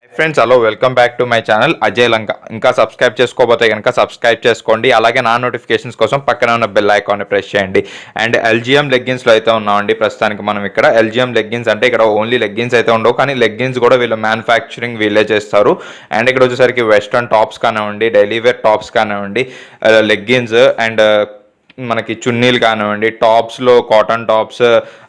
Friends hello welcome back to my channel Ajay Lanka. ఇంకా subscribe చేసుకోకపోతే కనుక సబ్స్క్రైబ్ చేసుకోండి. అలాగే నా నోటిఫికేషన్స్ కోసం పక్కన ఉన్న బెల్ ఐకాన్ని ప్రెస్ చేయండి. అండ్ ఎల్జిఎం లెగ్గిన్స్లో అయితే ఉన్నామండి ప్రస్తుతానికి మనం ఇక్కడ. ఎల్జిఎం లెగ్గిన్స్ అంటే ఇక్కడ ఓన్లీ లెగ్గిన్స్ అయితే ఉండవు, కానీ లెగ్గిన్స్ కూడా వీళ్ళు మ్యానుఫ్యాక్చరింగ్ వీళ్ళే చేస్తారు. అండ్ ఇక్కడ వచ్చేసరికి వెస్ట్రన్ టాప్స్ కానివ్వండి, డైలీ వేర్ టాప్స్ కానివ్వండి, లెగ్గిన్స్ అండ్ మనకి చున్నీలు కానివ్వండి, టాప్స్లో కాటన్ టాప్స్,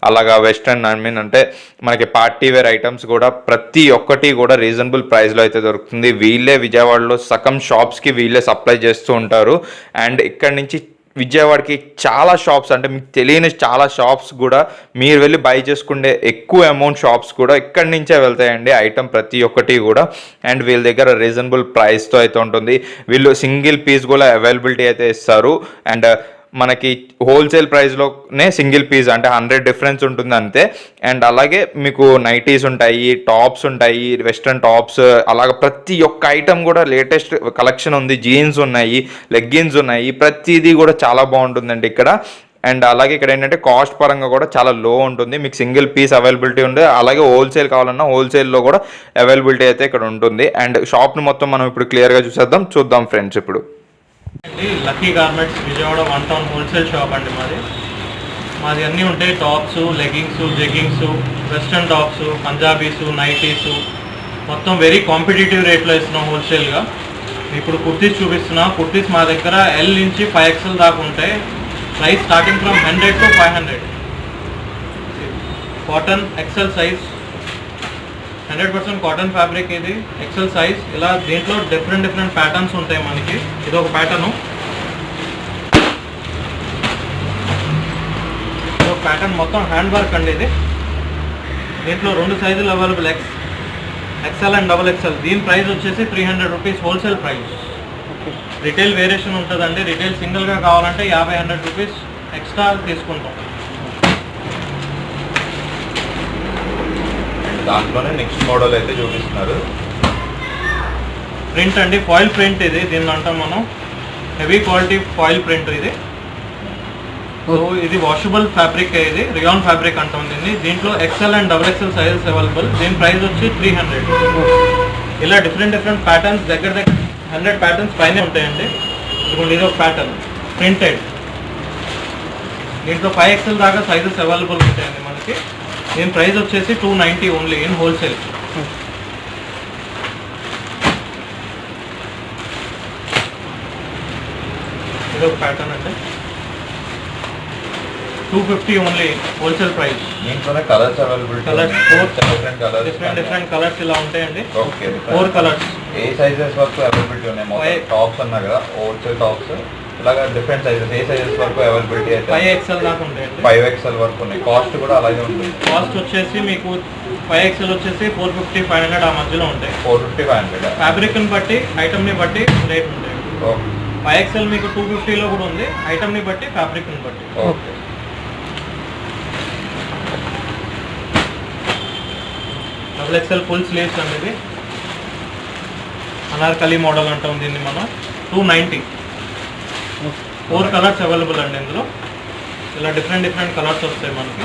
అలాగా వెస్ట్రన్ అంటే మనకి పార్టీ వేర్ ఐటమ్స్ కూడా ప్రతి ఒక్కటి కూడా రీజనబుల్ ప్రైస్లో అయితే దొరుకుతుంది. వీళ్ళే విజయవాడలో సగం షాప్స్కి వీళ్ళే సప్లై చేస్తూ ఉంటారు. అండ్ ఇక్కడ నుంచి విజయవాడకి చాలా షాప్స్, అంటే మీకు తెలియని చాలా షాప్స్ కూడా మీరు వెళ్ళి బై చేసుకునే ఎక్కువ అమౌంట్ షాప్స్ కూడా ఇక్కడి నుంచే వెళ్తాయండి ఐటమ్ ప్రతి ఒక్కటి కూడా. అండ్ వీళ్ళ దగ్గర రీజనబుల్ ప్రైస్తో అయితే ఉంటుంది. వీళ్ళు సింగిల్ పీస్ కూడా అవైలబిలిటీ అయితే ఇస్తారు. అండ్ మనకి హోల్సేల్ ప్రైస్లోనే సింగిల్ పీస్ అంటే 100 డిఫరెన్స్ ఉంటుంది అంతే. అండ్ అలాగే మీకు నైటీస్ ఉంటాయి, టాప్స్ ఉంటాయి, వెస్ట్రన్ టాప్స్, అలాగే ప్రతి ఒక్క ఐటమ్ కూడా లేటెస్ట్ కలెక్షన్ ఉంది. జీన్స్ ఉన్నాయి, లెగ్గిన్స్ ఉన్నాయి, ప్రతిదీ కూడా చాలా బాగుంటుందండి ఇక్కడ. అండ్ అలాగే ఇక్కడ ఏంటంటే కాస్ట్ పరంగా కూడా చాలా లో ఉంటుంది. మీకు సింగిల్ పీస్ అవైలబిలిటీ ఉంది. అలాగే హోల్సేల్ కావాలన్నా హోల్సేల్లో కూడా అవైలబిలిటీ అయితే ఇక్కడ ఉంటుంది. అండ్ షాప్ని మొత్తం మనం ఇప్పుడు క్లియర్గా చూద్దాం ఫ్రెండ్స్. ఇప్పుడు lucky garments Vijayawada 1 town wholesale shop అండి మాది అన్నీ ఉంటాయి. Tops, leggings, jeggings, western tops, Punjabis, nighties, మొత్తం వెరీ కాంపిటేటివ్ రేట్లో ఇస్తున్నాం హోల్సేల్గా. ఇప్పుడు కుర్తీస్ చూపిస్తున్నా. కుర్తీస్ మా దగ్గర L నుంచి 5XL దాకా ఉంటాయి. Price starting from 100 to 500. Cotton XL size, 100% cotton fabric, ఇది ఎక్సెల్ సైజ్. ఇలా దీంట్లో డిఫరెంట్ ప్యాటర్న్స్ ఉంటాయి మనకి. ఇది ఒక ప్యాటర్ను, ప్యాటర్న్ మొత్తం హ్యాండ్ వర్క్ అండి ఇది. దీంట్లో 2 సైజులు అవైలబుల్, ఎక్సెల్ అండ్ XXL. దీని ప్రైస్ వచ్చేసి 300 rupees wholesale price. Retail variation ఉంటుందండి. రిటైల్ సింగిల్గా కావాలంటే 50-100 రూపీస్ ఎక్స్ట్రా తీసుకుంటాం. దాంట్లోనే నెక్స్ట్ మోడల్ అయితే చూపిస్తున్నారు. ప్రింట్ అండి, ఫాయిల్ ప్రింట్ ఇది. దీన్ని అంటాం మనం హెవీ క్వాలిటీ ఫాయిల్ ప్రింట్ ఇది. సో ఇది వాషబుల్ ఫ్యాబ్రిక్, ఇది రియాన్ ఫ్యాబ్రిక్ అంటాం దీన్ని. దీంట్లో XL and XXL sizes available. దీని ప్రైస్ వచ్చి 300. ఇలా డిఫరెంట్ ప్యాటర్న్స్, దగ్గర 100 ప్యాటర్న్స్ పైన ఉంటాయండి. ఇదిగోండి, ఇది ఒక ప్యాటర్న్ ప్రింటెడ్. దీంట్లో 5XL దాకా సైజెస్ అవైలబుల్ ఉంటాయండి మనకి. దీని ప్రైస్ వచ్చేసి 290 ఓన్లీ ఇన్ హోల్సేల్. ఇది ఒక ప్యాటర్న్ అంటే 250 ఓన్లీ హోల్సేల్ ప్రైస్. దీంట్లోనే కలర్స్ అవైలబిలిటీ, డిఫరెంట్ కలర్స్ ఇలా ఉంటాయండి. 4 కలర్స్. ఏ సైజెస్ వరకు అవైలబిలిటీ ఉన్నాయి? టాప్స్ అన్నా కదా, హోల్సేల్ టాప్స్ ఇలాగా డిఫరెంట్ సైజెస్. ఏ సైజెస్ వరకు అవైలబిలిటీ అయితే 5XL దాకా ఉంటాయండి. 5XL వరకు ఉన్నాయి. కాస్ట్ కూడా అలాగే ఉంటుంది. కాస్ట్ వచ్చేసి మీకు 5XL వచ్చేసి 450-500 ఆ మధ్యలో ఉంటాయి. 450-500 ఫ్యాబ్రిక్ని బట్టి, ఐటమ్ని బట్టి రేట్ ఉంటాయి. 5XL మీకు 250లో కూడా ఉంది, ఐటమ్ని బట్టి, ఫ్యాబ్రిక్ని బట్టి. ఓకే. XXL ఫుల్ స్లీవ్స్ అనేది అనార్కలి మోడల్ అంటాం దీన్ని మనం. 290. 4 కలర్స్ అవైలబుల్ అండి ఇందులో. ఇలా డిఫరెంట్ కలర్స్ వస్తాయి మనకి.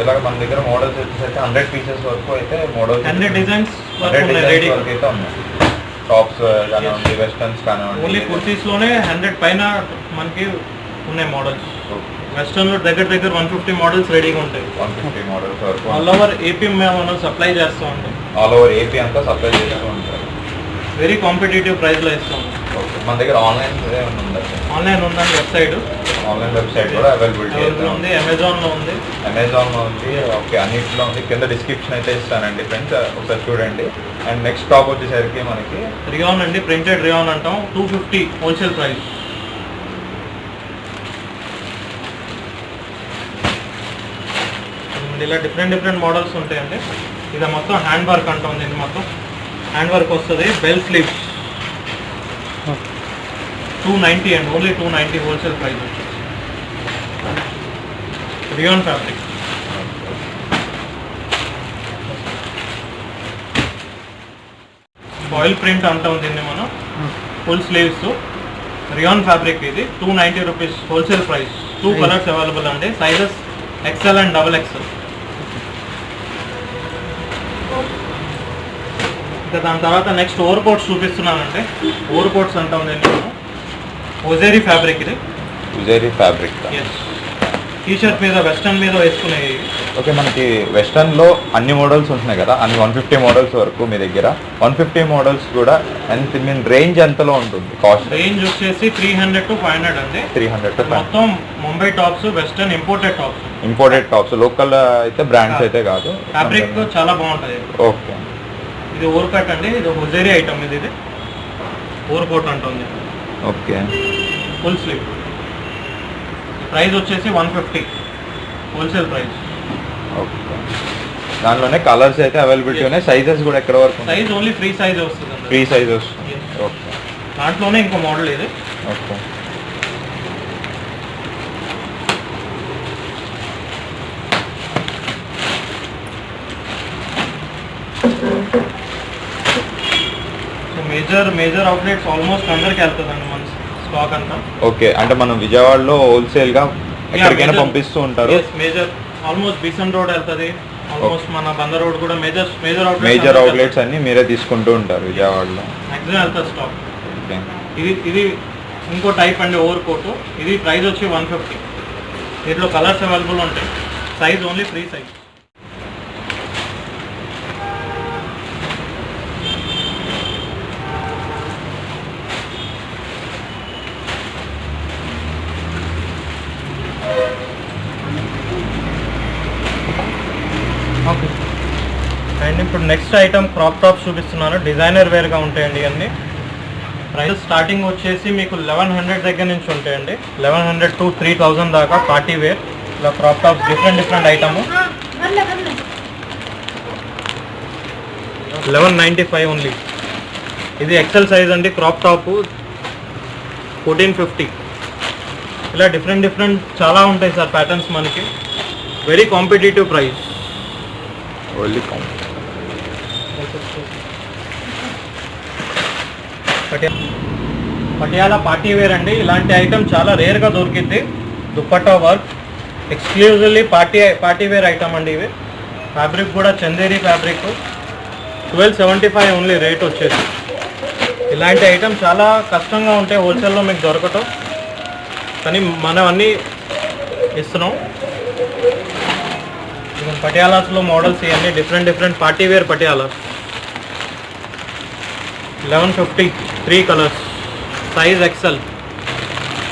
ఇలాగ మన దగ్గర మోడల్స్ వచ్చేసరికి 100 పీసెస్ వరకు అయితే మోడల్స్, 100 డిజైన్స్ వరకు అయితే ఉన్నాయి. టాప్స్ కానివ్వండి, వెస్టర్న్స్ కానివ్వండి. ఓన్లీ కుర్తీస్లోనే 100 పైన మనకి ఉన్నాయి మోడల్స్. వెస్టర్న్లో దగ్గర 150 మోడల్స్ రెడీగా ఉంటాయి. 150 మోడల్స్ వరకు ఆల్ ఓవర్ ఏపీ మనం సప్లై చేస్తూ ఉంటాం. ఆల్ ఓవర్ ఏపీ అంతా సప్లై చేస్తూ ఉంటారు. వెరీ కాంపిటేటివ్ ప్రైస్లో ఇస్తాము. ఓకే. మన దగ్గర ఆన్లైన్ ఆన్లైన్ ఉందండి, వెబ్సైట్ కూడా అవైలబిలిటీ ఉంది. అమెజాన్లో ఉంది. ఓకే, అన్నింటిలో ఉంది. కింద డిస్క్రిప్షన్ అయితే ఇస్తానండి ఫ్రెండ్స్, ఒకసారి చూడండి. అండ్ నెక్స్ట్ టాప్ వచ్చేసరికి మనకి రియాన్ అండి, ప్రింటెడ్ రియాన్ అంటాం. 250 హోల్సేల్ ప్రైస్. ఇలా డిఫరెంట్ మోడల్స్ ఉంటాయండి. ఇది మొత్తం హ్యాండ్ వర్క్ అంటాం. దీన్ని మొత్తం హ్యాండ్ వర్క్ వస్తుంది. బెల్ స్లీవ్స్ 290 అండి, ఓన్లీ 290 హోల్సేల్ ప్రైస్ వచ్చేసి. Rayon fabric. ఫాయిల్ ప్రింట్ అంటాం దీన్ని మనం. ఫుల్ స్లీవ్స్ రియాన్ ఫ్యాబ్రిక్ ఇది. 290 rupees wholesale price. 2 colours available అండి. Sizes XL and XXL. ఇంకా దాని తర్వాత నెక్స్ట్ ఓవర్ కోట్స్ చూపిస్తున్నానంటే, ఓవర్ కోట్స్ అంటాం నేను, ఒజేరీ ఫ్యాబ్రిక్ ఇది. ఉజేరీ ఫ్యాబ్రిక్. టీ షర్ట్ మీద వెస్టర్న్ మీద వేసుకునేవి. ఓకే, మనకి వెస్టర్న్లో అన్ని మోడల్స్ ఉంటున్నాయి కదా, అన్ని 150 మోడల్స్ వరకు మీ దగ్గర. 150 మోడల్స్ కూడా ఎంత మీన్ రేంజ్ ఎంతలో ఉంటుంది కాస్ట్? రేంజ్ వచ్చేసి 300 to 500 అండి. 300 to 500. మొత్తం Mumbai tops, western imported tops. Imported tops, local అయితే బ్రాండ్స్ అయితే కాదు. ఫ్యాబ్రిక్ చాలా బాగుంటుంది. ఓకే, ఇది ఓవర్ కట్ అండి, ఇది హుజేరీ ఐటమ్. ఇది ఓవర్ కోట్ అంటుంది. Okay, full sleeve. ప్రైస్ వచ్చేసి 150 హోల్సేల్ ప్రైస్. ఓకే, దానిలోనే కలర్స్ అయితే అవైలబిలిటీ ఉన్నాయి. సైజెస్ కూడా ఎక్కడ వరకు? సైజ్ ఓన్లీ ఫ్రీ సైజ్ వస్తుంది. ఫ్రీ సైజ్ వస్తుంది. ఓకే, దాంట్లోనే ఇంకో మోడల్ ఇది. ఓకే, మేజర్ అవుట్లెట్స్ ఆల్మోస్ట్ అందరికి వెళ్తుందండి మన స్టాక్ అంతా. ఓకే, అంటే మనం విజయవాడలో హోల్సేల్గా ఎక్కడికైనా పంపిస్తూ ఉంటారు. మేజర్ ఆల్మోస్ట్ బీసన్ రోడ్ వెళ్తుంది, ఆల్మోస్ట్ మన బందర్ రోడ్ కూడా మేజర్ అవుట్లెట్స్ అన్ని మీరే తీసుకుంటూ ఉంటారు విజయవాడలో. మ్యాక్సిమం వెళ్తుంది స్టాక్. ఓకే, ఇది ఇంకో టైప్ అండి ఓవర్ కోట్. ఇది ప్రైస్ వచ్చి 150. దీంట్లో కలర్స్ అవైలబుల్ ఉంటాయి. Size only free size. Okay, and ఇప్పుడు నెక్స్ట్ ఐటమ్ క్రాప్ టాప్స్ చూపిస్తున్నాను. డిజైనర్ వేర్గా ఉంటాయండి ఇవన్నీ. ప్రైస్ స్టార్టింగ్ వచ్చేసి మీకు 1100 దగ్గర నుంచి ఉంటాయండి. 1100 to 3000 దాకా పార్టీ వేర్. ఇలా crop tops different item. 1195 only. ఇది ఎక్సెల్ సైజ్ అండి. Crop top 1450. ఇలా డిఫరెంట్ చాలా ఉంటాయి సార్ ప్యాటర్న్స్ మనకి. Very competitive price. Patiala party wear అండి. ఇలాంటి ఐటమ్ చాలా రేర్గా దొరికింది. Dupatta work, exclusively party wear item అండి ఇవి. ఫ్యాబ్రిక్ కూడా చందేరి ఫ్యాబ్రిక్. 1275 ఓన్లీ రేట్ వచ్చేసి. ఇలాంటి ఐటమ్ చాలా కష్టంగా ఉంటాయి హోల్సేల్లో మీకు దొరకటం, కానీ మనం అన్నీ ఇస్తున్నాం. పటియాలాస్లో మోడల్స్ ఇవన్నీ different party wear Patialas. 1150 3 colours, size XL.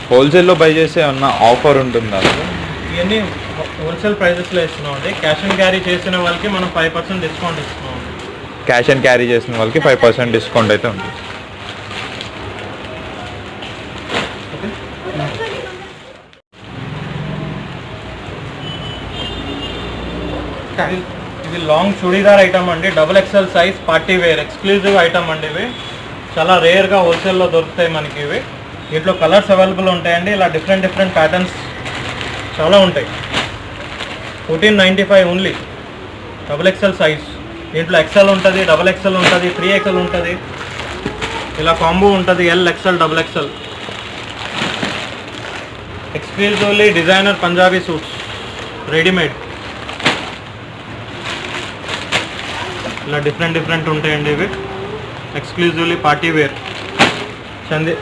హోల్సేల్లో బై చేసే ఉన్న ఆఫర్ ఉంటుందా? ఇవన్నీ హోల్సేల్ ప్రైజెస్లో ఇస్తున్నాం అండి. క్యాష్ అండ్ క్యారీ చేసిన వాళ్ళకి మనం 5% డిస్కౌంట్ ఇస్తున్నాం. క్యాష్ అండ్ క్యారీ చేసిన వాళ్ళకి 5% డిస్కౌంట్ అయితే ఉంటుంది. ఇది లాంగ్ చుడీదార్ ఐటమ్ అండి. XXL size party wear exclusive item అండి. ఇవి చాలా రేర్గా హోల్సేల్లో దొరుకుతాయి మనకి. ఇవి దీంట్లో కలర్స్ అవైలబుల్ ఉంటాయండి. ఇలా డిఫరెంట్ ప్యాటర్న్స్ చాలా ఉంటాయి. 1495 ఓన్లీ. XXL size. దీంట్లో ఎక్సెల్ ఉంటుంది, XXL ఉంటుంది, 3XL ఉంటుంది. ఇలా కాంబో ఉంటుంది. LXL XXL. Exclusively designer Punjabi suits readymade. ఇలా డిఫరెంట్ ఉంటాయండి ఇవి. Exclusively party wear.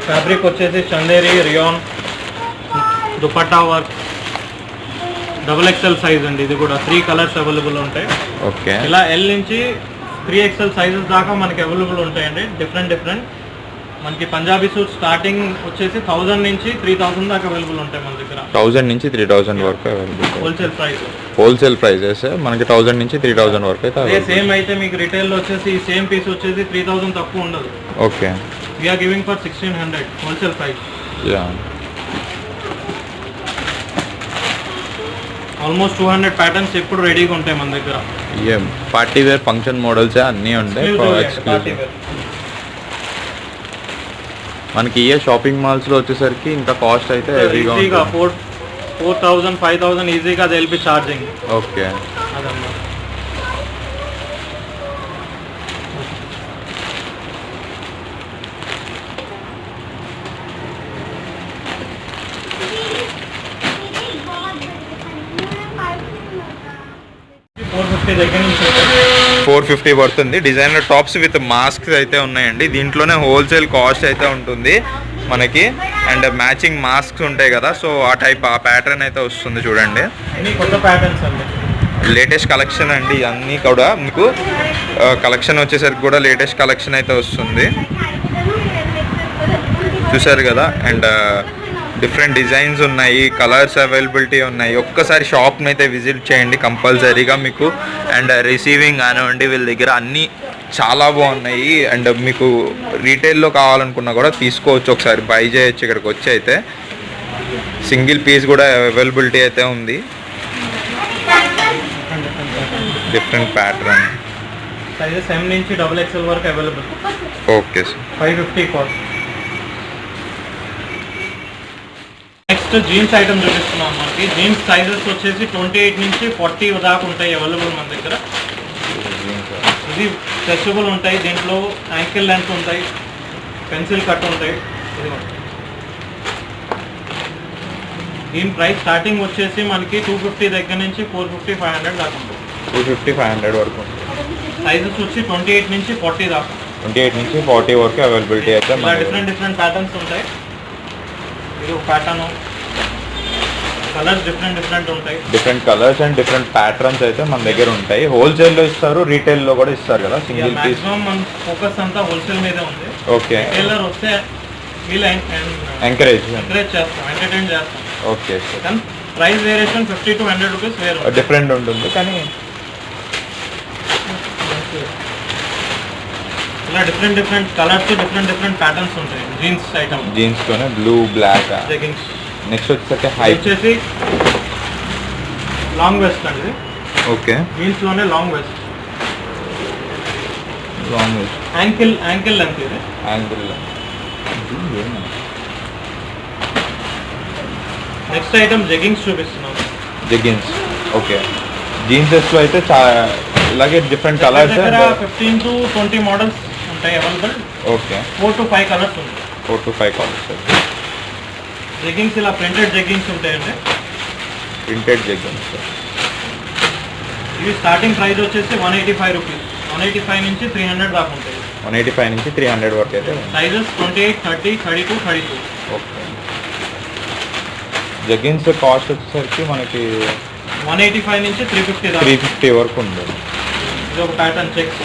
ఫ్యాబ్రిక్ వచ్చేసి Chanderi rayon. Dupatta work. XXL size అండి. ఇది కూడా 3 కలర్స్ అవైలబుల్ ఉంటాయి. ఓకే, ఇలా L నుంచి 3XL సైజెస్ దాకా మనకి అవైలబుల్ ఉంటాయండి. డిఫరెంట్ మనకి పంజాబీ సూట్ స్టార్టింగ్ వచ్చేసి 1000 నుంచి 3000 దాకా అవైలబుల్ ఉంటాయి మన దగ్గర. 1000 నుంచి 3000 వరకు అవైలబుల్. హోల్సేల్ ప్రైజెస్ మనకి 1000 నుంచి 3000 వరకు అయితే. అదే సేమ్ అయితే మీకు రిటైల్లో వచ్చేసి సేమ్ పీస్ వచ్చేసి 3000 తక్కువ ఉండదు. Okay, we are giving for 1600 wholesale price. Almost 200 patterns ఎప్పుడు రెడీగా ఉంటాయి మన దగ్గర. పార్టీ వేర్ ఫంక్షన్ మోడల్స్ అన్నీ ఉంటాయి. మనకి ఏ షాపింగ్ మాల్స్లో వచ్చేసరికి ఇంకా కాస్ట్ అయితే ఈజీగా 4000 5000 ఈజీగా they will be charging. Okay, అదమ్మా. $450 దగ్గర నుంచి 450 పడుతుంది. డిజైనర్ టాప్స్ విత్ మాస్క్స్ అయితే ఉన్నాయండి. దీంట్లోనే హోల్సేల్ కాస్ట్ అయితే ఉంటుంది మనకి. అండ్ మ్యాచింగ్ మాస్క్స్ ఉంటాయి కదా, సో ఆ ప్యాటర్న్ అయితే వస్తుంది చూడండి. అన్ని కొత్త ప్యాటర్న్స్ అండి, లేటెస్ట్ కలెక్షన్ అండి అన్నీ కూడా. మీకు కలెక్షన్ వచ్చేసరికి కూడా లేటెస్ట్ కలెక్షన్ అయితే వస్తుంది, చూసారు కదా. అండ్ డిఫరెంట్ డిజైన్స్ ఉన్నాయి, కలర్స్ అవైలబిలిటీ ఉన్నాయి. ఒక్కసారి షాప్ని అయితే విజిట్ చేయండి కంపల్సరీగా మీకు. అండ్ రిసీవింగ్ కానివ్వండి, వీళ్ళ దగ్గర అన్నీ చాలా బాగున్నాయి. అండ్ మీకు రీటైల్లో కావాలనుకున్నా కూడా తీసుకోవచ్చు, ఒకసారి బై చేయొచ్చు ఇక్కడికి వచ్చి. అయితే సింగిల్ పీస్ కూడా అవైలబిలిటీ అయితే ఉంది, డిఫరెంట్ ప్యాటర్న్. సైజెస్ M నుంచి XXL వరకు available. Okay sir. 550 cost. Next jeans item చూపిస్తున్నాం మనకి. జీన్స్ సైజెస్ వచ్చేసి 28 నుంచి 40 దాకా ఉంటాయి అవైలబుల్ మన దగ్గర. ఇది స్ట్రెచబుల్ ఉంటాయి, దీంట్లో యాంకిల్ లెంత్ ఉంటాయి, పెన్సిల్ కట్ ఉంటాయి. దీని ప్రైస్ స్టార్టింగ్ వచ్చేసి మనకి 250 దగ్గర నుంచి 450, 500 దాకా ఉంటుంది. 250, 500 వరకు. సైజెస్ వచ్చి 28 నుంచి 40 దాకా. 28 నుంచి 40 వరకు అవైలబిలిటీ అయితే. డిఫరెంట్ ప్యాటర్న్స్ ఉంటాయి. ఇది ఒక ప్యాటర్న్, కలర్స్ డిఫరెంట్ ఉంటాయి. Different colours and different patterns అయితే మన దగ్గర ఉంటాయి. హోల్సేల్లో ఇస్తారు, రీటైల్లో కూడా ఇస్తారు కదా. సింగిల్ పీస్ మన ఫోకస్ అంతా హోల్సేల్ మీదే ఉంది. ఓకే. రీటైలర్ వస్తే వీళ్ళు ఎంకరేజ్ చేస్తాం, ఎంటర్టైన్ చేస్తాం. ఓకే. కానీ ప్రైస్ వేరియేషన్ 50 to 100 రూపీస్ వేరు డిఫరెంట్ ఉంటుంది. కానీ ఇలా డిఫరెంట్ కలర్స్, డిఫరెంట్ ప్యాటర్న్స్ ఉంటాయి. జీన్స్ ఐటమ్, జీన్స్తోనే బ్లూ, బ్లాక్, జెగిన్స్. నెక్స్ట్ వచ్చేసరికి హై వచ్చేసి లాంగ్ వెస్ట్ అండి. ఓకే. జీన్స్లోనే లాంగ్ వెస్ట్, యాంకిల్ లెంత్. ఇది యాంకిల్. నెక్స్ట్ ఐటమ్ జెగిన్స్ చూపిస్తున్నాం. జెగిన్స్. ఓకే. జీన్సెస్లో అయితే ఇలాగే డిఫరెంట్ కలర్స్ 15 to 20 మోడల్స్ ఉంటాయి అవైలబుల్. ఓకే. 4 to 5 కలర్స్ ఉంటాయి. 4 to 5 కలర్స్. జెగిన్స్ ఇలా ప్రింటెడ్ జెగిన్స్ ఉంటాయండి. Printed jeggings. ఇవి స్టార్టింగ్ ప్రైస్ వచ్చేసి 185 రూపీస్. 185 నుంచి 300 దాకా ఉంటాయి. 185 నుంచి 300 వరకు అయితే. సైజెస్ 28, 30, 32, 32. ఓకే. జెగిన్స్ కాస్ట్ వచ్చేసరికి మనకి 185 నుంచి 350 దాకా. 350 వరకు ఉంది. ఇది ఒక ప్యాటర్న్ చెక్స్.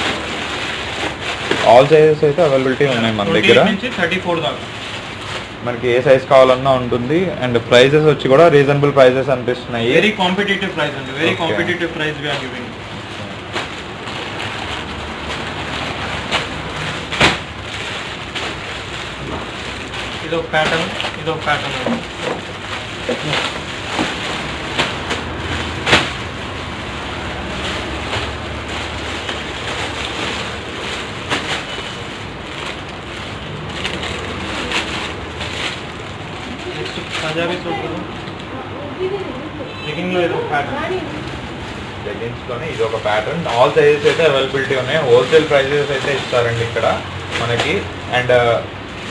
ఆల్ సైజెస్ అయితే అవైలబిలిటీ ఉన్నాయి మన దగ్గర. 28 నుంచి 34 దాకా మనకి ఏ సైజ్ కావాలన్నా ఉంటుంది. అండ్ ప్రైజెస్ వచ్చి కూడా రీజనబుల్ ప్రైజెస్ అనిపిస్తున్నాయి. వెరీ కాంపిటేటివ్ ప్రైస్ అండి, very competitive price we are giving. ఇది ఒక ప్యాటర్న్. పంజాబీ సూట్ లెగ్గింగ్లో ఇది ఒక ప్యాటర్న్. లెగ్గిన్స్లోనే ఇది ఒక ప్యాటర్న్. ఆల్ సైజెస్ అయితే అవైలబిలిటీ ఉన్నాయి. హోల్సేల్ ప్రైజెస్ అయితే ఇస్తారండి ఇక్కడ మనకి. అండ్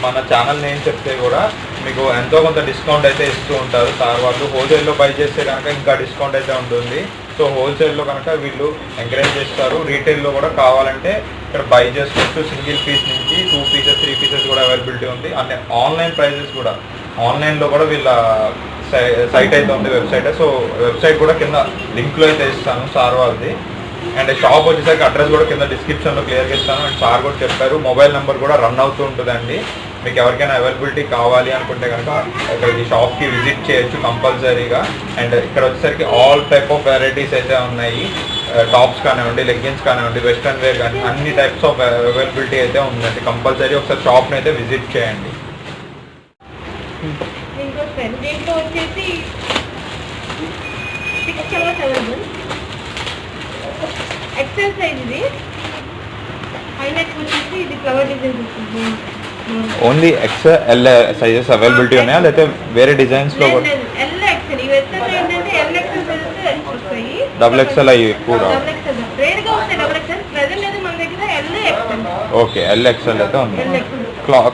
మన ఛానల్ నేమ్ చెప్తే కూడా మీకు ఎంతో కొంత డిస్కౌంట్ అయితే ఇస్తూ ఉంటారు సార్ వాళ్ళు. హోల్సేల్లో బై చేస్తే కనుక ఇంకా డిస్కౌంట్ అయితే ఉంటుంది. సో హోల్సేల్లో కనుక వీళ్ళు ఎంకరేజ్ చేస్తారు. రీటైల్లో కూడా కావాలంటే ఇక్కడ బై చేసుకోవచ్చు. సింగిల్ పీస్ నుంచి 2 pieces 3 pieces కూడా అవైలబిలిటీ ఉంది. అంటే ఆన్లైన్ ప్రైజెస్ కూడా, ఆన్లైన్లో కూడా వీళ్ళ సైట్ అయితే ఉంది, వెబ్సైట్. సో వెబ్సైట్ కూడా కింద లింక్లో అయితే ఇస్తాను సార్ వాళ్ళది. అండ్ షాప్ వచ్చేసరికి అడ్రస్ కూడా కింద డిస్క్రిప్షన్లో క్లియర్గా ఇస్తాను. అండ్ సార్ కూడా చెప్పారు మొబైల్ నెంబర్ కూడా రన్ అవుతూ ఉంటుందండి. మీకు ఎవరికైనా అవైలబిలిటీ కావాలి అనుకుంటే కనుక ఇక్కడికి షాప్కి విజిట్ చేయొచ్చు కంపల్సరీగా. అండ్ ఇక్కడ వచ్చేసరికి ఆల్ టైప్ ఆఫ్ వెరైటీస్ అయితే ఉన్నాయి. టాప్స్ కానివ్వండి, లెగ్గిన్స్ కానివ్వండి, వెస్ట్రన్ వేర్ కానీ అన్ని టైప్స్ ఆఫ్ అవైలబిలిటీ అయితే ఉందండి. కంపల్సరీ ఒకసారి షాప్ని అయితే విజిట్ చేయండి. దీంట్లో వచ్చేసి 6 కలర్స్ అవైలబుల్. ఎక్సెల్ సైజ్ ఇది. హైలైట్ వచ్చేసి ఇది ఫ్లవర్ డిజైన్ వస్తుంది. ఓన్లీ ఎల్ సైజెస్ అవైలబిలిటీ ఉన్నాయా లేకపోతే వేరే డిజైన్స్లో కూడా? L XL. ఇవి వచ్చేసి ఏంటంటే ఎల్ ఎక్సెల్ సైజెస్ వస్తాయి. డబుల్ ఎక్స్ఎల్ అయ్యి కూడా రేర్గా వస్తాయి డబుల్ ఎక్సెల్. ప్రెజెంట్ అయితే మన దగ్గర L XL. Okay. L XL అయితే ఉంది.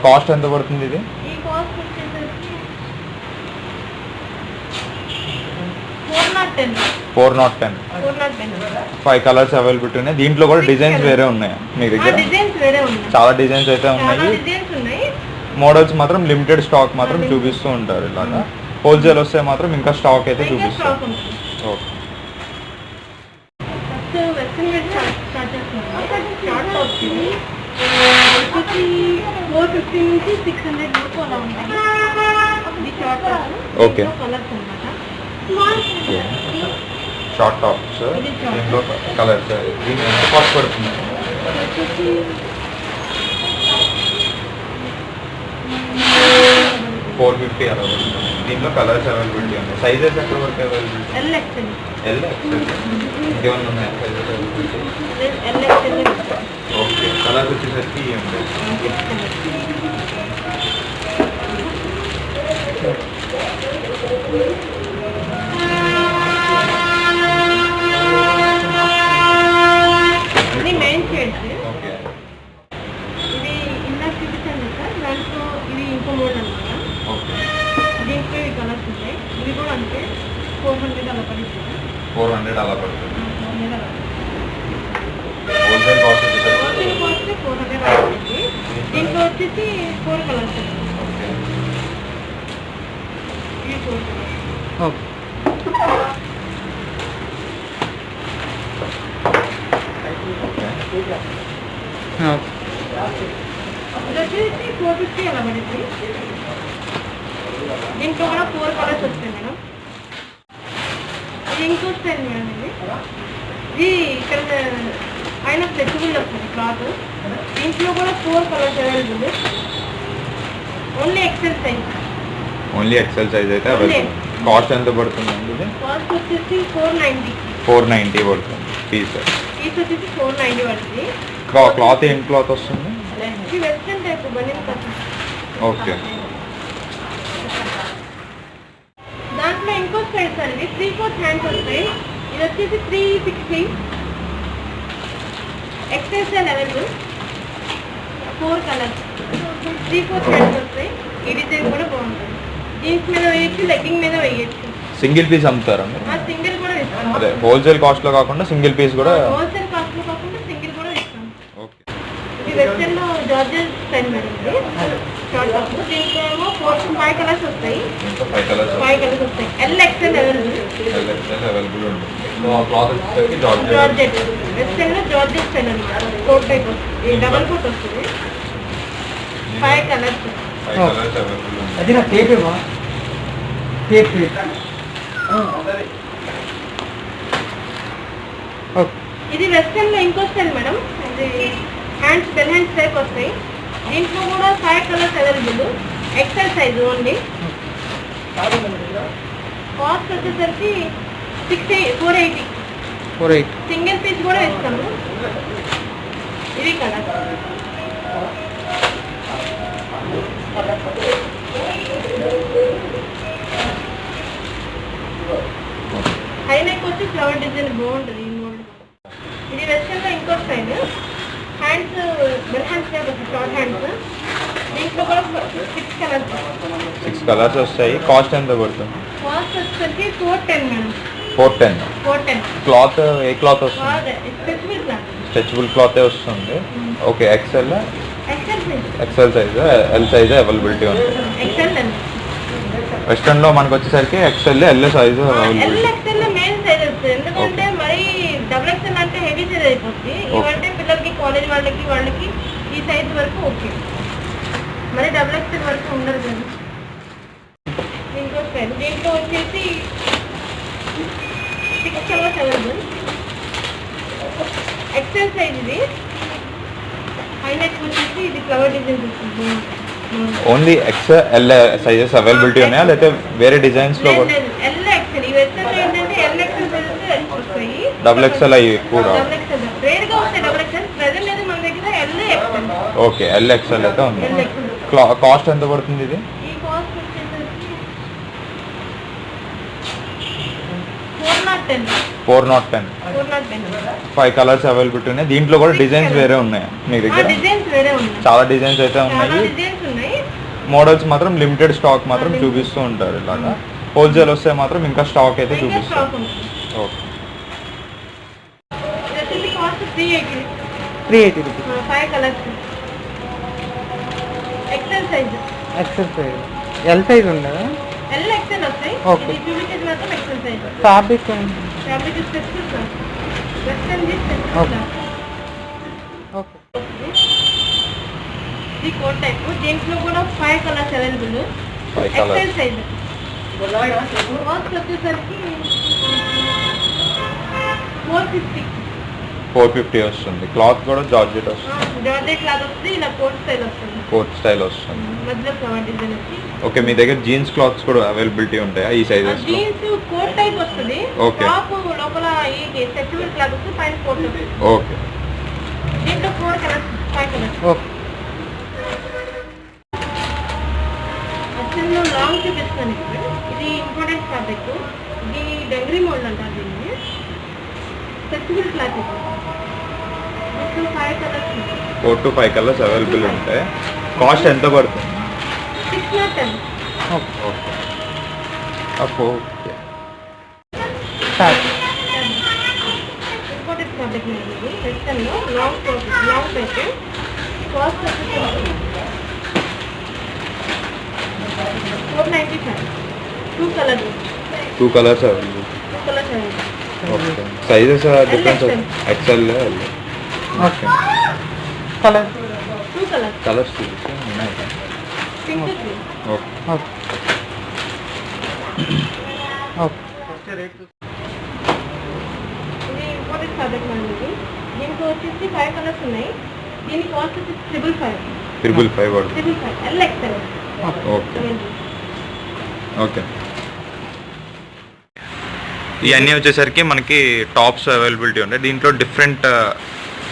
కాస్ట్ ఎంత పడుతుంది ఇది? ఈ కాస్ట్ వచ్చేసరికి 410. 410 5 కలర్స్ అవైలబిలిటీ ఉన్నాయి. దీంట్లో కూడా డిజైన్స్ వేరే ఉన్నాయి మీ దగ్గర? డిజైన్స్ వేరే ఉన్నాయి, చాలా డిజైన్స్ అయితే ఉన్నాయి. డిజైన్స్ ఉన్నాయి. మోడల్స్ మాత్రం లిమిటెడ్ స్టాక్ మాత్రం చూపిస్తూ ఉంటారు. ఇలాగా హోల్సేల్ వస్తే మాత్రం ఇంకా స్టాక్ అయితే చూపిస్తారు. ఓకే. వెస్ట్రన్ వేర్ స్టార్ట్ చేస్తున్నాం. షార్ట్ టాప్స్ 450 నుంచి 600 వరకు అలా ఉంటాయి. ఇది షార్ట్ టాప్. ఓకే. కలర్స్ అన్నమాట. షార్ట్ టాప్స్ దీంట్లో కలర్స్. దీని ఎంత కాస్ట్ పడుతుంది? 450 అలా పడుతుంది. దీంట్లో కలర్స్ అవైలబిలిటీ ఉన్నాయి. సైజెస్ ఎక్కడ వరకు అవైలబిలిటీ? L XL. ఇంకేమన్నా ఉన్నాయా sizes availability? L XL. Okay. Colours వచ్చేసరికి ఉంటాయి. ఇది మెయిన్ షేడ్స్. ఓకే. ఇది ఇందాక చూపించాను సార్, దాంట్లో ఇది ఇంకో మోడల్ అనమాట. ఓకే. దీంట్లో ఈ కలర్స్ ఉంటాయి. ఇవి కూడా అంతే 400 అలా పడుతుంది. 400 అలా పడుతుంది. 400 అలా. హోల్సేల్ కాస్ట్ వచ్చేసరికి హోల్సేల్ కాస్ట్ 400 అలా పడుతుంది. దీంట్లో వచ్చేసి 4 కలర్స్ ఉంటాయి. ఓకే. ఇవి 4 కలర్స్. ఓకే. ఇది వచ్చేసి 450 అలా పడుతుంది. దీంట్లో కూడా 4 కలర్స్ వస్తాయి మేడం. ఇది ఇంకో స్టైల్ మేడం. ఇది ఇక్కడ పైన ఫ్లెక్సిబుల్ వస్తుంది క్లాత్. దీంట్లో కూడా 4 colours available. Only XL size. Only XL size అయితే అవైలబుల్. కాస్ట్ ఎంత పడుతుందండి ఇది? కాస్ట్ వచ్చేసి 490. 490 పడుతుంది పీస్. పీస్ వచ్చేసి 490 పడుతుంది. క్లాత్ ఏం క్లాత్ వస్తుంది? ఇది వెస్ట్రన్ టైప్ బనియన్ క్లాత్. ఓకే. దాంట్లో ఇంకో స్టైల్ సార్, ఇది 3/4 హ్యాండ్స్ వస్తాయి. ఇది వచ్చేసి 360. XL size available. 4 colours 3/4 hands వస్తాయి. ఈ డిజైన్ కూడా బాగుంటుంది. జీన్స్ మీద వేయచ్చు, లెగ్గింగ్ మీద వేయచ్చు. సింగిల్ పీస్ అమ్ముతారా మీరు? సింగిల్ కూడా ఇస్తాం. అదే హోల్సేల్ కాస్ట్లో కాకుండా సింగిల్ పీస్ కూడా? హోల్సేల్ కాస్ట్ లో కాకుండా సింగిల్ కూడా ఇస్తాం. ఓకే. ఇది వెస్టర్న్ లో జార్జెస్ స్టైల్ మేడం. ఇది షార్ట్ టాప్. దీంట్లో ఏమో 5 కలర్స్ వస్తాయి. 5 కలర్స్ 5 కలర్స్ వస్తాయి. L XL available. అవైలబుల్ ఉంటుంది. క్లాత్ వచ్చేసరికి జార్జెట్. వెస్టర్న్ లో జార్జెట్ స్టైల్ అన్నమాట. కోట్ టైప్ వస్తుంది, డబల్ కోట్ వస్తుంది. 5 కలర్స్. 5 కలర్స్ అవైలబుల్ ఉంటుంది. అది నా టేప్ ఏమో టేప్. ఇది వెస్టర్న్ లో ఇంకో స్టైల్ మేడం. ఇది హ్యాండ్స్ బెల్ హ్యాండ్స్ టైప్ వస్తాయి. దీంట్లో కూడా 5 colours available. XL size only. Cost వచ్చేసరికి 480. సింగిల్ పీస్ కూడా ఇస్తాము. ఇవి కలర్. హై నెక్ వచ్చి ఫ్లవర్ డిజైన్ బాగుంటుంది. ఈ మోడల్. ఇది వెస్టర్న్ లో ఇంకో style. Hands bell hands type వస్తాయి, షార్ట్ హ్యాండ్స్. దీంట్లో కూడా 6 కలర్స్. 6 కలర్స్ వస్తాయి. కాస్ట్ ఎంత పడుతుంది? కాస్ట్ వచ్చేసరికి 410 మేడం. 410. క్లాత్ ఏ క్లాత్ వస్తుంది? Specific cloth. స్ట్రెచబుల్ క్లాతే వస్తుంది. Okay. XL size, L size availability ఉంది. వెస్టర్న్ లో మనకు వచ్చేసరికి XL, L size availability. Main size వస్తుంది. ఎందుకంటే మరి డబుల్ ఎక్సెల్ అంటే హెవీ సైజ్ అయిపోతుంది. ఇవంటే పిల్లలకి కాలేజ్ వాళ్ళకి ఈ సైజ్ వరకు ఓకే. మరి డబుల్ ఎక్సెల్ వరకు ఉండదు కదా. దీంట్లో వచ్చేసి 6 కలర్స్ అవైలబుల్. XL size. ఇది హై నెక్ వచ్చేసి ఇది ఫ్లవర్ డిజైన్ వస్తుంది. Only XL, L sizes availability ఉన్నాయా లేకపోతే వేరే డిజైన్స్ లో? L XL. ఈ వెస్టర్న్ ఏంటంటే ఎల్ ఎక్సెల్ సైజెస్ వస్తాయి. డబుల్ ఎక్సెల్ అయ్యి కూడా డబుల్ ఎక్సెల్ రేర్ గా వస్తాయి. డబుల్ ఎక్సెల్ ప్రెజెంట్ అయితే మన దగ్గర L XL. Okay. L XL అయితే ఉంది. L XL. కాస్ట్ ఎంత పడుతుంది ఇది? ఈ కాస్ట్ వచ్చేసరికి 410. 410. 5 కలర్స్ అవైలబిలిటీ ఉన్నాయి. దీంట్లో కూడా డిజైన్స్ వేరే ఉన్నాయి మీ దగ్గర? డిజైన్స్ వేరే ఉన్నాయి. చాలా డిజైన్స్ అయితే ఉన్నాయి. డిజైన్స్ ఉన్నాయి. మోడల్స్ మాత్రం లిమిటెడ్ స్టాక్ మాత్రం చూపిస్తూ ఉంటారు. ఇలాగా హోల్సేల్ వస్తే మాత్రం ఇంకా స్టాక్ అయితే చూపిస్తారు. స్టాక్ ఉంది. Okay. 380. 380 rupees. 5 colors. XL size. XL size. L size ఉండదా? L XL వస్తాయి. Okay. ఇది చూపించేది మాత్రం XL size. Fabric fabric specific western the specific okay. Okay. ఇది కోట్ టైప్. దీంట్లో కూడా 5 colours available. 5 colours. XL size. Cost వచ్చేసరికి 450. 450 వస్తుంది. క్లాత్ కూడా జార్జెట్ వస్తుంది, జార్జెట్ క్లాత్ వస్తుంది. ఇలా కోట్ స్టైల్ వస్తుంది. కోట్ స్టైల్ వస్తుంది. మధ్యలో ఫ్లవర్ డిజైన్ వచ్చి ఓకే, మీ దగ్గర జీన్స్ క్లాత్స్ కూడా అవైలబిలిటీ ఉంటాయా ఈ సైజెస్ లో? జీన్స్ కోట్ టైప్ వస్తుంది. Okay. టాప్ లోపల ఈ స్ట్రెచబుల్ క్లాత్ వస్తుంది. పైన కోట్ వస్తుంది. ఓకే. దీంట్లో 4 colours 5 colours. Okay. Actually long చూపిస్తాను ఇప్పుడు. ఇది ఇంపార్టెంట్ ఫ్యాబ్రిక్. ఇది డంగ్రీ మోడల్ అంటారు దీన్ని. స్ట్రెచబుల్ క్లాత్ ఇది. దీంట్లో 5 కలర్స్ 4 to 5 కలర్స్ అవైలబుల్ ఉంటాయి. కాస్ట్ ఎంత పడుతుంది? 610. Okay. Okay. Okay. Start. Important fabric ఇది. వెస్టర్న్లో లాంగ్ టైప్. కాస్ట్ వచ్చేసరికి 495. 2 colours. 2 colours available. 2 colours available. Okay. Sizes difference XL okay. Colour. 2 colours. Colours ఉన్నాయి. Pink green. Okay. Okay. Okay. ఇది important fabric మనకి ఇది. దీనికి వచ్చేసి 5 కలర్స్ ఉన్నాయి. దీని కాస్ట్ వచ్చేసి 555. 555 పడుతుంది. 555 L XL. ఓకే. ఓకే. ఇవన్నీ వచ్చేసరికి మనకి టాప్స్ అవైలబిలిటీ ఉంటాయి. దీంట్లో డిఫరెంట్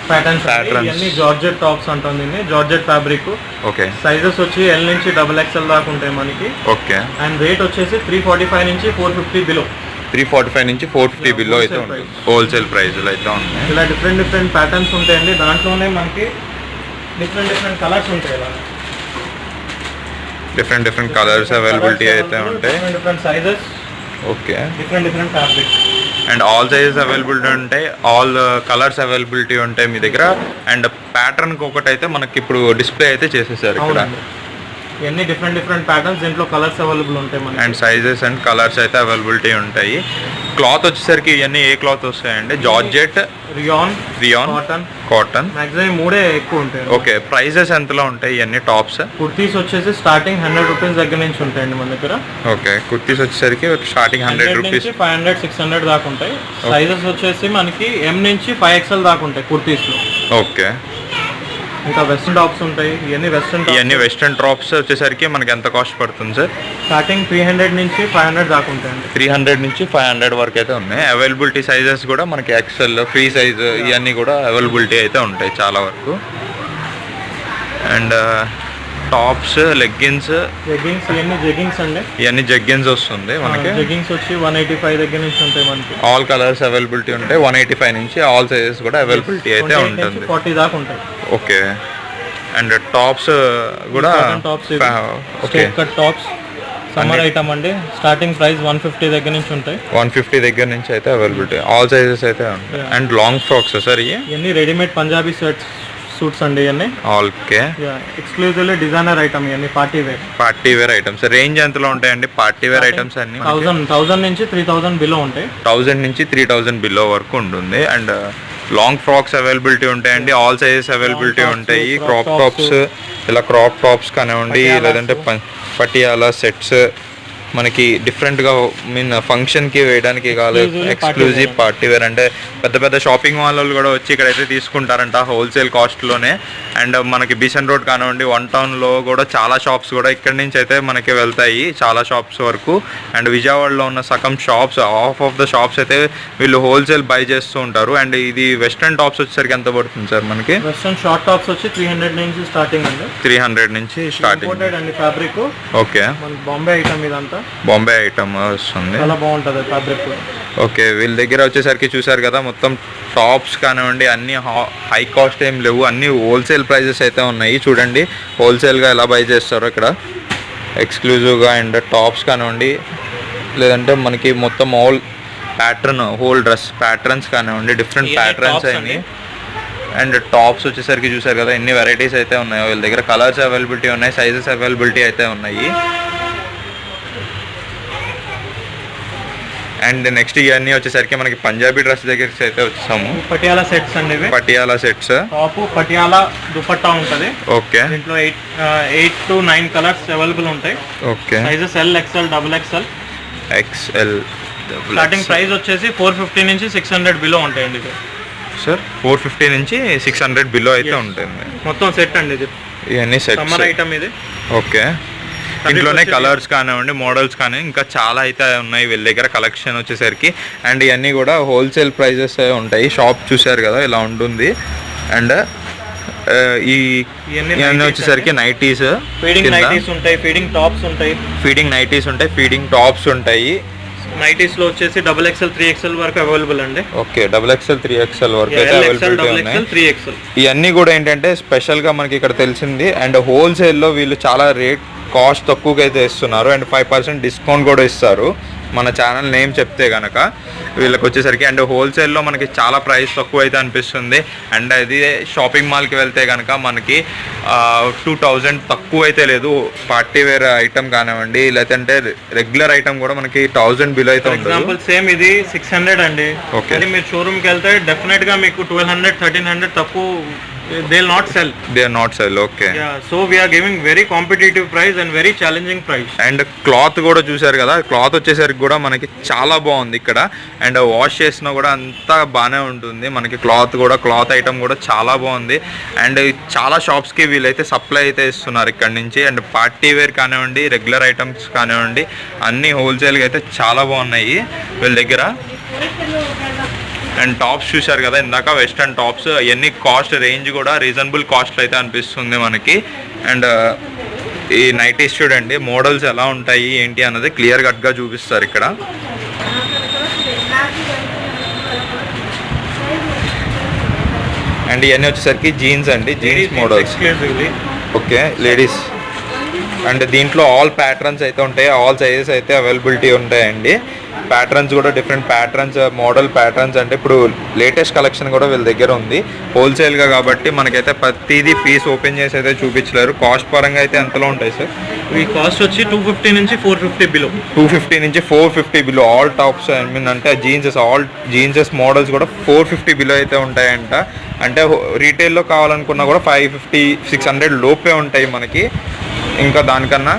ప్యాటర్న్స్. Patterns. ఇవన్నీ జార్జెట్ టాప్స్ అంటాం దీన్ని. Georgette fabric. ఓకే. సైజెస్ వచ్చి ఎల్ నుంచి XXL దాకా ఉంటాయి మనకి. ఓకే. అండ్ రేట్ వచ్చేసి 345 నుంచి 450 బిలో. 345 నుంచి 450 బిలో అయితే Wholesale ఉంటుంది. price. హోల్సేల్ ప్రైస్లో అయితే ఉన్నాయి. ఇలా డిఫరెంట్ ప్యాటర్న్స్ ఉంటాయండి. దాంట్లోనే మనకి డిఫరెంట్ కలర్స్ ఉంటాయి. ఇలా డిఫరెంట్ కలర్స్ అవైలబిలిటీ అయితే ఉంటాయి. Different sizes, okay. Different fabrics. And all sizes availability ఉంటాయి. ఆల్ కలర్స్ అవైలబిలిటీ ఉంటాయి మీ దగ్గర. అండ్ ప్యాటర్న్కి ఒకటైతే మనకి ఇప్పుడు డిస్ప్లే అయితే చేసేసారు ఇక్కడ. అవునండి. ఇవన్నీ డిఫరెంట్ ప్యాటర్న్స్. దీంట్లో కలర్స్ అవైలబుల్ ఉంటాయి మనకి. అండ్ సైజెస్ అండ్ కలర్స్ అయితే అవైలబిలిటీ ఉంటాయి. క్లాత్ వచ్చేసరికి ఇవన్నీ ఏ క్లాత్ వస్తాయండి? Georgette, rayon, rayon, cotton. Maximum 3 ఎక్కువ ఉంటాయి. ఓకే. ప్రైజెస్ ఎంతలో ఉంటాయి ఇవన్నీ టాప్స్? కుర్తీస్ వచ్చేసి స్టార్టింగ్ 100 రూపీస్ దగ్గర నుంచి ఉంటాయండి మన దగ్గర. ఓకే. కుర్తీస్ వచ్చేసరికి స్టార్టింగ్ 100 రూపీస్. 500, 600 దాకా ఉంటాయి. సైజెస్ వచ్చేసి మనకి M నుంచి 5XL దాకా ఉంటాయి కుర్తీస్లో. ఓకే. ఇంకా వెస్ట్రన్ టాప్స్ ఉంటాయి. ఇవన్నీ వెస్ట్రన్ టాప్స్ వచ్చేసరికి మనకి ఎంత కాస్ట్ పడుతుంది సార్? స్టార్టింగ్ 300 నుంచి 500 దాకా ఉంటాయండి. 300 నుంచి 500 వరకు అయితే ఉన్నాయి. అవైలబిలిటీ సైజెస్ కూడా మనకి ఎక్సెల్, ఫ్రీ సైజ్ ఇవన్నీ కూడా అవైలబిలిటీ అయితే ఉంటాయి చాలా వరకు. అండ్ టాప్స్, లెగ్గిన్స్, ఇవన్నీ జెగ్గింగ్స్ అండి. ఇవన్నీ జెగ్గిన్స్ వస్తుంది మనకి. జెగ్గింగ్స్ వచ్చి 185 దగ్గర నుంచి ఉంటాయి మనకి. ఆల్ కలర్స్ అవైలబిలిటీ ఉంటాయి. 185 నుంచి ఆల్ సైజెస్ కూడా అవైలబిలిటీ అయితే 28 ఉంటుంది. నుంచి 40 దాకా ఉంటాయి. ఓకే. అండ్ టాప్స్ కూడా tops, okay. Cut tops summer item అండి. స్టార్టింగ్ ప్రైస్ 150 దగ్గర నుంచి ఉంటాయి. 150 దగ్గర నుంచి అయితే అవైలబిలిటీ. ఆల్ సైజెస్ అయితే ఉంటాయి. అండ్ లాంగ్ ఫ్రాక్స్ సార్ ఇవన్నీ రెడీమేడ్ పంజాబీ సూట్స్ అండి. ఇవన్నీ ఓకే. Exclusively designer item. ఇవన్నీ పార్టీ వేర్ ఐటమ్స్. రేంజ్ ఎంతలో ఉంటాయండి పార్టీ వేర్ ఐటమ్స్ అన్ని? 1000 నుంచి 3000 బిలో ఉంటాయి. 1000 నుంచి 3000 బిలో వరకు ఉంటుంది. అండ్ లాంగ్ ఫ్రాక్స్ అవైలబిలిటీ ఉంటాయండి. ఆల్ సైజెస్ అవైలబిలిటీ ఉంటాయి. క్రాప్ టాప్స్, ఇలా క్రాప్ టాప్స్ కానివ్వండి, లేదంటే పటియాలా సెట్స్ మనకి డిఫరెంట్గా ఫంక్షన్కి వేయడానికి కాలేదు. ఎక్స్క్లూజివ్ పార్టీ వేర్ అంటే పెద్ద షాపింగ్ మాల్ కూడా వచ్చి ఇక్కడైతే తీసుకుంటారంట హోల్సేల్ కాస్ట్లోనే. అండ్ మనకి బీసెంట్ రోడ్ కానివ్వండి, 1 టౌన్లో కూడా చాలా షాప్స్ కూడా ఇక్కడి నుంచి అయితే మనకి వెళ్తాయి, చాలా షాప్స్ వరకు. అండ్ విజయవాడలో ఉన్న సగం shops, half of the shops అయితే వీళ్ళు హోల్సేల్ బై చేస్తూ ఉంటారు. అండ్ ఇది వెస్ట్రన్ టాప్స్ వచ్చేసరికి ఎంత పడుతుంది సార్ మనకి? వెస్ట్రన్ షార్ట్ టాప్స్ వచ్చి 300 నుంచి స్టార్టింగ్ అండి. 300 నుంచి స్టార్టింగ్ అండి. Fabric okay. బాంబే ఐటమ్ ఇదంతా. బాంబే ఐటమ్ వస్తుంది. చాలా బాగుంటుంది ఫ్యాబ్రిక్. ఓకే. వీళ్ళ దగ్గర వచ్చేసరికి చూసారు కదా, మొత్తం టాప్స్ కానివ్వండి అన్నీ హై కాస్ట్ ఏం లేవు, అన్నీ హోల్సేల్ ప్రైజెస్ అయితే ఉన్నాయి. చూడండి హోల్సేల్గా ఎలా బై చేస్తారో ఇక్కడ ఎక్స్క్లూజివ్గా. అండ్ టాప్స్ కానివ్వండి, లేదంటే మనకి మొత్తం whole pattern, whole dress patterns కానివ్వండి, డిఫరెంట్ ప్యాటర్న్స్ అయినాయి. అండ్ టాప్స్ వచ్చేసరికి చూసారు కదా ఎన్ని వెరైటీస్ అయితే ఉన్నాయో వీళ్ళ దగ్గర. కలర్స్ అవైలబిలిటీ ఉన్నాయి, సైజెస్ అవైలబిలిటీ అయితే ఉన్నాయి. అండ్ నెక్స్ట్ ఇవన్నీ వచ్చేసరికి మనకి పంజాబీ డ్రెస్ దగ్గరికి అయితే వచ్చాము. పటియాలా సెట్స్ అండి ఇవి. పటియాలా సెట్స్, టాప్ పటియాలా దుపట్టా ఉంటుంది. ఓకే. దీంట్లో 8 to 9 కలర్స్ అవైలబుల్ ఉంటాయి. Okay. Sizes L, XL, double XL. XL. Starting price వచ్చేసి 450 నుంచి 600 బిలో ఉంటాయండి ఇది. సార్ 450 నుంచి 600 బిలో అయితే ఉంటుంది. మొత్తం సెట్ అండి ఇది. ఇవన్నీ సెట్స్. సమ్మర్ ఐటమ్ ఇది. ఓకే. ఇంట్లోనే కలర్స్ కానివ్వండి, మోడల్స్ కానీ ఇంకా చాలా అయితే ఉన్నాయి వీళ్ళ దగ్గర కలెక్షన్ వచ్చేసరికి. అండ్ ఇవన్నీ కూడా హోల్సేల్ ప్రైజెస్ ఉంటాయి. షాప్ చూసారు కదా ఇలా ఉంటుంది. అండ్ ఇవన్నీ వచ్చేసరికి నైటీస్, ఫీడింగ్ నైటీస్ ఉంటాయి, ఫీడింగ్ టాప్స్ ఉంటాయి. ఫీడింగ్ నైటీస్ ఉంటాయి, ఫీడింగ్ టాప్స్ ఉంటాయి. నైటీస్ లో వచ్చేసి డబుల్ ఎక్స్ఎల్, 3XL వరకు అవైలబుల్ అండి. ఓకే. డబుల్ ఎక్స్ఎల్, 3XL వరకు అయితే అవైలబిలిటీ ఉన్నాయి. 3XL ఇవన్నీ కూడా ఏంటంటే స్పెషల్గా మనకి ఇక్కడ తెలిసింది. అండ్ హోల్సేల్లో వీళ్ళు చాలా రేట్ కాస్ట్ తక్కువగా అయితే ఇస్తున్నారు. అండ్ 5% డిస్కౌంట్ కూడా ఇస్తారు మన ఛానల్ నేమ్ చెప్తే కనుక వీళ్ళకి వచ్చేసరికి. అండ్ హోల్సేల్లో మనకి చాలా ప్రైస్ తక్కువ అయితే అనిపిస్తుంది. అండ్ అది షాపింగ్ మాల్కి వెళ్తే కనుక మనకి 2000 తక్కువ అయితే లేదు. పార్టీ వేర్ ఐటమ్ కానివ్వండి, లేదంటే రెగ్యులర్ ఐటమ్ కూడా మనకి 1000 బిలో అయితే ఉంటుంది. ఎగ్జాంపుల్ సేమ్ ఇది 600 అండి. ఓకే. మీరు షోరూమ్కి వెళ్తే డెఫినెట్గా మీకు 1200, 1300 తక్కువ. They will not sell. They are not sell. Okay. Yeah, so we are giving very competitive price and very challenging price. And cloth కూడా చూసారు కదా, క్లాత్ వచ్చేసరికి కూడా మనకి చాలా బాగుంది ఇక్కడ. అండ్ వాష్ చేసినా కూడా అంతా బాగానే ఉంటుంది మనకి. క్లాత్ ఐటమ్ కూడా చాలా బాగుంది. అండ్ చాలా షాప్స్కి వీళ్ళైతే సప్లై అయితే ఇస్తున్నారు ఇక్కడ నుంచి. అండ్ పార్టీ వేర్ కానివ్వండి, రెగ్యులర్ ఐటమ్స్ కానివ్వండి, అన్నీ హోల్సేల్గా అయితే చాలా బాగున్నాయి వీళ్ళ దగ్గర. అండ్ టాప్స్ చూశారు కదా ఇందాక, వెస్ట్రన్ టాప్స్. అవన్నీ కాస్ట్ రేంజ్ కూడా రీజనబుల్ కాస్ట్లో అయితే అనిపిస్తుంది మనకి. అండ్ ఈ నైటీస్ చూడండి మోడల్స్ ఎలా ఉంటాయి ఏంటి అన్నది క్లియర్ కట్గా చూపిస్తారు ఇక్కడ. అండ్ ఇవన్నీ వచ్చేసరికి జీన్స్ అండి, jeans models. Okay. Ladies. And దీంట్లో ఆల్ ప్యాటర్న్స్ అయితే ఉంటాయి, ఆల్ సైజెస్ అయితే అవైలబిలిటీ ఉంటాయండి. ప్యాటర్న్స్ కూడా డిఫరెంట్ ప్యాటర్న్స్, మోడల్ ప్యాటర్న్స్. అంటే ఇప్పుడు లేటెస్ట్ కలెక్షన్ కూడా వీళ్ళ దగ్గర ఉంది హోల్సేల్గా కాబట్టి మనకైతే ప్రతిదీ పీస్ ఓపెన్ చేసి అయితే చూపించలేరు. కాస్ట్ పరంగా అయితే ఎంతలో ఉంటాయి సార్? ఈ కాస్ట్ వచ్చి 250 నుంచి 450 బిలో. 250 నుంచి 450 below all tops. I mean అంటే జీన్సెస్, ఆల్ జీన్సెస్ మోడల్స్ కూడా 450 బిలో అయితే ఉంటాయంట. అంటే రీటైల్లో కావాలనుకున్నా కూడా 550, 600 లోపే ఉంటాయి మనకి. ఇంకా దానికన్నా